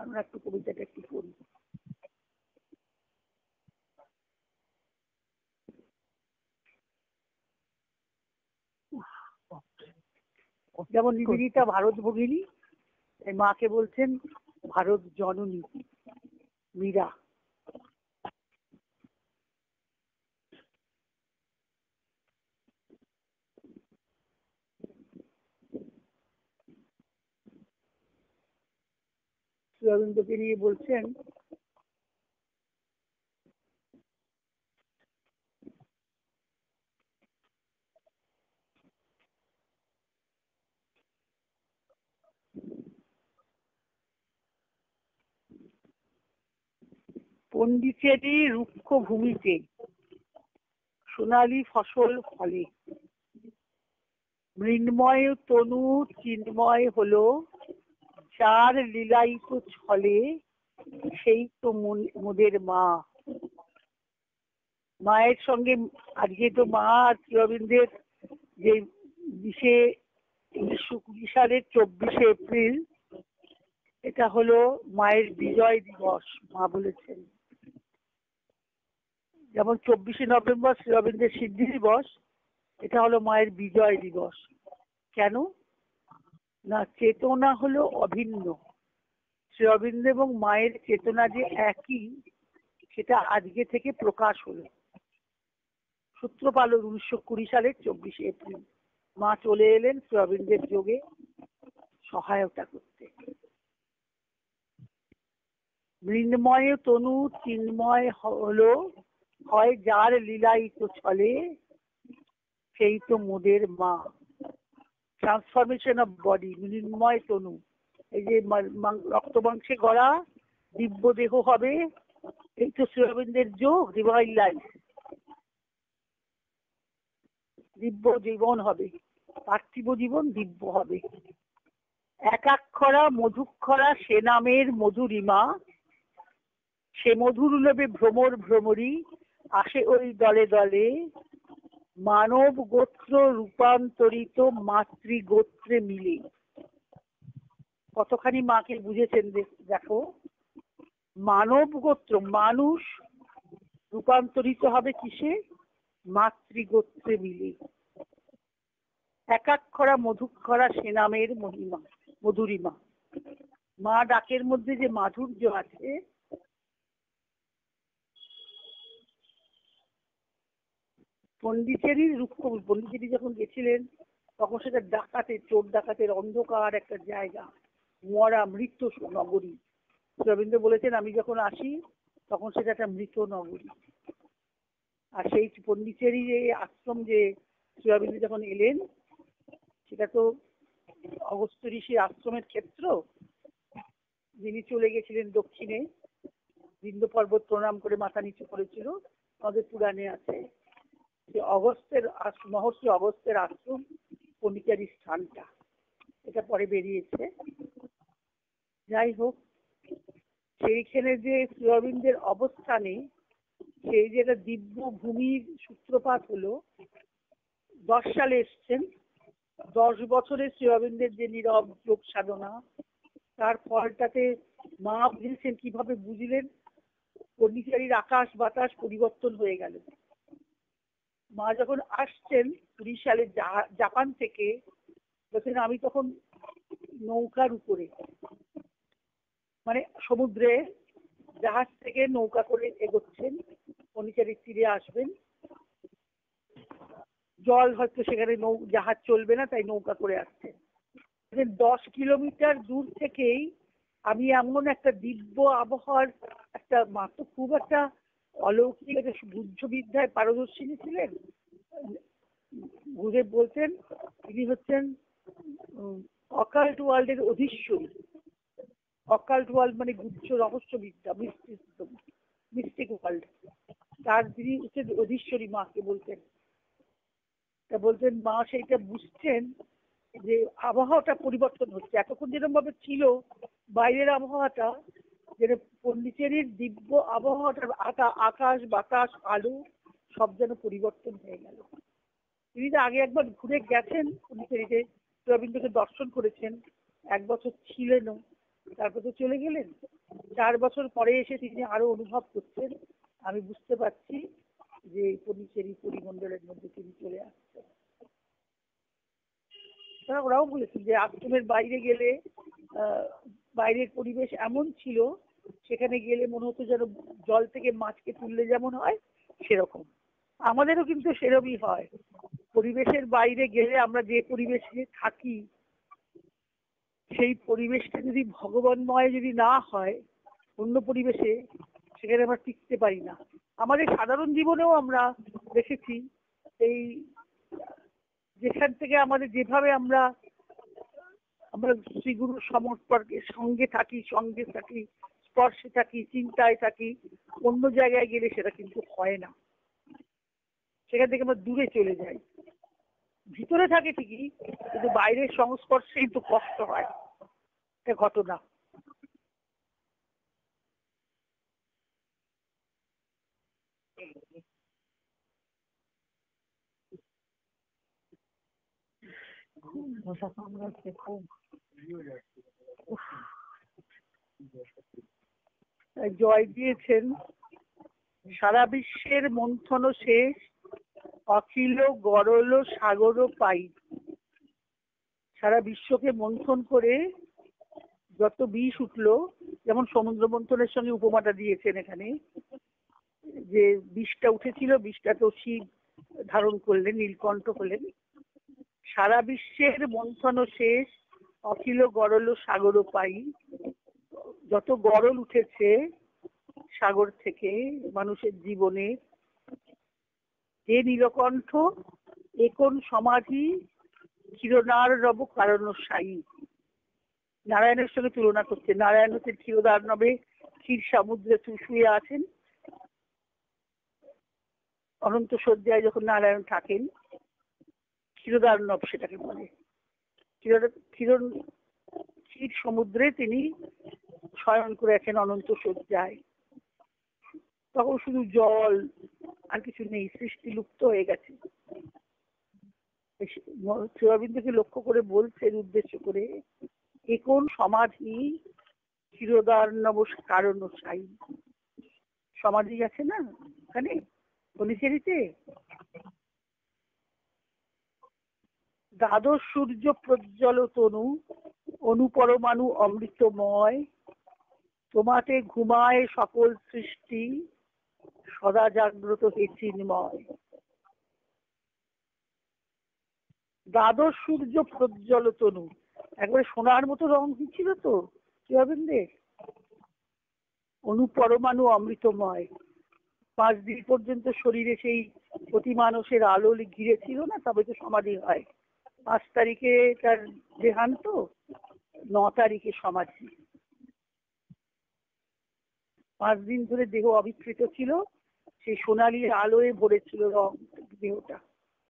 আমরা একটু কবিতাটা একটু পড়ি। যেমন নিবেদিতা ভারত ভগিনী, এই মাকে বলছেন ভারত জননী মীরা। শ্রী অরবিন্দকে নিয়ে বলছেন, পন্ডিচেরি রুক্ষ ভূমিতে সোনালী ফসল ফলে, মৃন্ময় তনু চিন্ময় হলো, যার লীলায়িত ছলে, সেই তো মোদের মা। মায়ের সঙ্গে আজকে তো মা আর শ্রী অরবিন্দের যে 1920 সালের 24শে এপ্রিল, এটা হলো মায়ের বিজয় দিবস। মা বলেছেন যেমন 24শে নভেম্বর শ্রী অরবিন্দের সিদ্ধি দিবস, এটা হলো মায়ের বিজয় দিবস। কেন না, চেতনা হলো অভিন্ন। শ্রী অরবিন্দ এবং মায়ের চেতনা যে একই, সেটা আজকে থেকে প্রকাশ হলো। সূত্রপালক 1920 সালের 24শে এপ্রিল মা চলে এলেন শ্রী অরবিন্দের যোগে সহায়তা করতে। মৃন্ময় তনু চিন্ময় হলো, হয় যার লীলায়িত ছলে, সেই তো মোদের মা। ট্রান্সফরমেশন অফ বডি, মৃন্ময় তনু, এই যে রক্ত মাংসে গড়া দিব্য দেহ হবে, এই তো শ্রী অরবিন্দের যোগ, ডিভাইন লাইফ, দিব্য জীবন হবে, পার্থিব জীবন দিব্য হবে। একাক্ষরা মধুক্ষরা সে নামের মধুরিমা, সে মধুর লোভে ভ্রমর ভ্রমরী আসে ওই দলে দলে, মানব গোত্র রূপান্তরিত মাতৃগোত্রে মিলে। কতখানি মাকে বুঝেছেন দেখো। মানব গোত্র, মানুষ রূপান্তরিত হবে কিসে? মাতৃগোত্রে মিলে। একাক্ষরা মধুক্ষরা সে নামের মহিমা মধুরিমা। মা ডাকের মধ্যে যে মাধুর্য আছে, পন্ডিচেরির রুক্ষ, পন্ডিচেরি যখন গেছিলেন তখন সেটা ডাকাতের, চোর ডাকাতের অন্ধকার একটা জায়গা, মরা মৃত নগরী। রবীন্দ্র বলেছেন আমি যখন আসি তখন সেটা একটা মৃত নগরী। আর সেই পন্ডিচেরি যে আশ্রম, যে শ্রী অরবিন্দ যখন এলেন, সেটা তো অগস্ত্য ঋষির আশ্রমের ক্ষেত্র। যিনি চলে গেছিলেন দক্ষিণে, বিন্ধ্য পর্বত প্রণাম করে মাথা নিচু করেছিল, আমাদের পুরাণে আছে। মহর্ষি অগস্ত্যের আশ্রম পন্ডিচেরি স্থানটা, এটা পরে বেরিয়েছে। যাই হোক, সেইখানে যে শ্রী অরবিন্দের অবস্থানে, সেই যে একটা দিব্য ভূমির সূত্রপাত হলো। 10 সালে এসছেন, 10 বছরে শ্রী অরবিন্দের যে নীরব যোগ সাধনা, তার ফলটাতে মা বুঝেছেন। কিভাবে বুঝলেন? পন্ডিচেরির আকাশ বাতাস পরিবর্তন হয়ে গেল। মা যখন আসছেন 20 সালে জাপান থেকে, বলছেন আমি তখন নৌকার উপরে, মানে সমুদ্রে জাহাজ থেকে নৌকা করে এগোচ্ছেন, পন্ডিচেরির তীরে আসবেন। জল হয়তো সেখানে জাহাজ চলবে না, তাই নৌকা করে আসছেন। 10 কিলোমিটার দূর থেকেই আমি এমন একটা দিব্য আবহাওয়ার একটা, মা তো খুব একটা অলৌকিক একটা বুদ্ধ বিদ্যায় পারদর্শিনী ছিলেন। গুরুদেব বলতেন তিনি হচ্ছেন অকাল্ট ওয়ার্ল্ডের অধীশ্বরী। অকাল্ট ওয়ার্ল্ড মানে গুচ্ছ রহস্য বিদ্যা, মিস্টিক ওয়ার্ল্ড, তার তিনি হচ্ছেন অধীশ্বরী। মাকে বলতেন, তা বলতেন মা সেইটা বুঝছেন যে আবহাওয়াটা পরিবর্তন হচ্ছে। এতক্ষণ যেরকম ভাবে ছিল বাইরের আবহাওয়াটা, যেন পন্ডিচেরির দিব্য আবহাওয়াটা, আকাশ বাতাস আলো সব যেন পরিবর্তন হয়ে গেল। তিনি তো আগে একবার ঘুরে গেছেন পন্ডিচেরিতে, রবীন্দ্রকে দর্শন করেছেন, 1 বছর ছিলেনও। তারপর তো চলে গেলেন। 4 বছর পরে এসে তিনি আরো অনুভব করছেন, আমি বুঝতে পারছি যে এই পন্ডিচেরি পরিমণ্ডলের মধ্যে তিনি চলে আসছেন। ওরাও বলেছেন যে আশ্রমের বাইরে গেলে বাইরের পরিবেশ এমন ছিল, সেখানে গেলে মনে হতো যেন জল থেকে মাছকে তুললে যেমন হয় সেরকম। আমাদেরও কিন্তু সেরকমই হয়। পরিবেশের বাইরে গেলে আমরা যে পরিবেশে থাকি, সেই পরিবেশটা যদি ভগবানময় যদি না হয় অন্য পরিবেশে, সেখানে আমরা টিকতে পারি না। আমাদের সাধারণ জীবনেও আমরা দেখেছি, এই যেখান থেকে আমাদের যেভাবে আমরা আমরা শ্রীগুরুর সমর্পণের সঙ্গে থাকি, স্পর্শে থাকি, চিন্তায় থাকি, অন্য জায়গায় গেলে সেটা কিন্তু হয় না। সেখান থেকে আমরা দূরে চলে যাই। ভিতরে থাকে ঠিকই, কিন্তু বাইরের সংস্পর্শে কিন্তু কষ্ট হয়। এটা ঘটনা। মশা কামড়াচ্ছে খুব। জয় দিয়েছেন, সারা বিশ্বের মন্থন শেষ, অখিল গরল সাগর পাই। সারা বিশ্বকে মন্থন করে যত বিষ উঠলো, যেমন সমুদ্র মন্থনের সঙ্গে উপমাটা দিয়েছেন এখানে, যে বিষটা উঠেছিল, বিষটা তো শিব ধারণ করলেন, নীলকণ্ঠ হলেন। সারা বিশ্বের মন্থন শেষ, অখিল গরল সাগর পাই। যত গরল উঠেছে সাগর থেকে মানুষের জীবনে, যে নীলকণ্ঠ একন সমাধি ক্ষীরদার রব কারণ সাই। নারায়ণের সঙ্গে তুলনা করছে। নারায়ণ হচ্ছে ক্ষীরদার নবে, ক্ষীর সমুদ্রে শুয়ে আছেন। অনন্ত শয্যায় যখন নারায়ণ থাকেন, ক্ষীরদার নব সেটাকে বলে। ক্ষীর সমুদ্রে তিনি শয়ন করে আছেন অনন্ত শয্যায়। তখন শুধু জল, আর কিছু নেই, সৃষ্টি লুপ্ত হয়ে গেছে। শ্রী অরবিন্দকে লক্ষ্য করে বলছেন উদ্দেশ্য করে, একন সমাধি ক্ষীরদার নব কারণ সাই। সমাধি আছে না ওখানে পন্ডিচেরিতে, দ্বাদশ সূর্য প্রজ্জ্বল তনু, অনুপরমাণু অমৃতময়। তোমাতে ঘুমায় সকল সৃষ্টি, সদা জাগ্রত হে চিন্ময়। দ্বাদশ সূর্য প্রজ্জ্বল তনু, একবারে সোনার মতো রং ছিল তো শ্রী অরবিন্দের। অনুপরমাণু অমৃতময়, 5 দিন পর্যন্ত শরীরে সেই প্রতি মানুষের আলো ঘিরে ছিল না, তবে তো সমাধি হয়। 5 তারিখে তার দেহান্ত, 9 তারিখে সমাধি। 5 দিন ধরে দেহ অবিকৃত ছিল, সেই সোনালি আলোয় ভরেছিল রং দেহটা।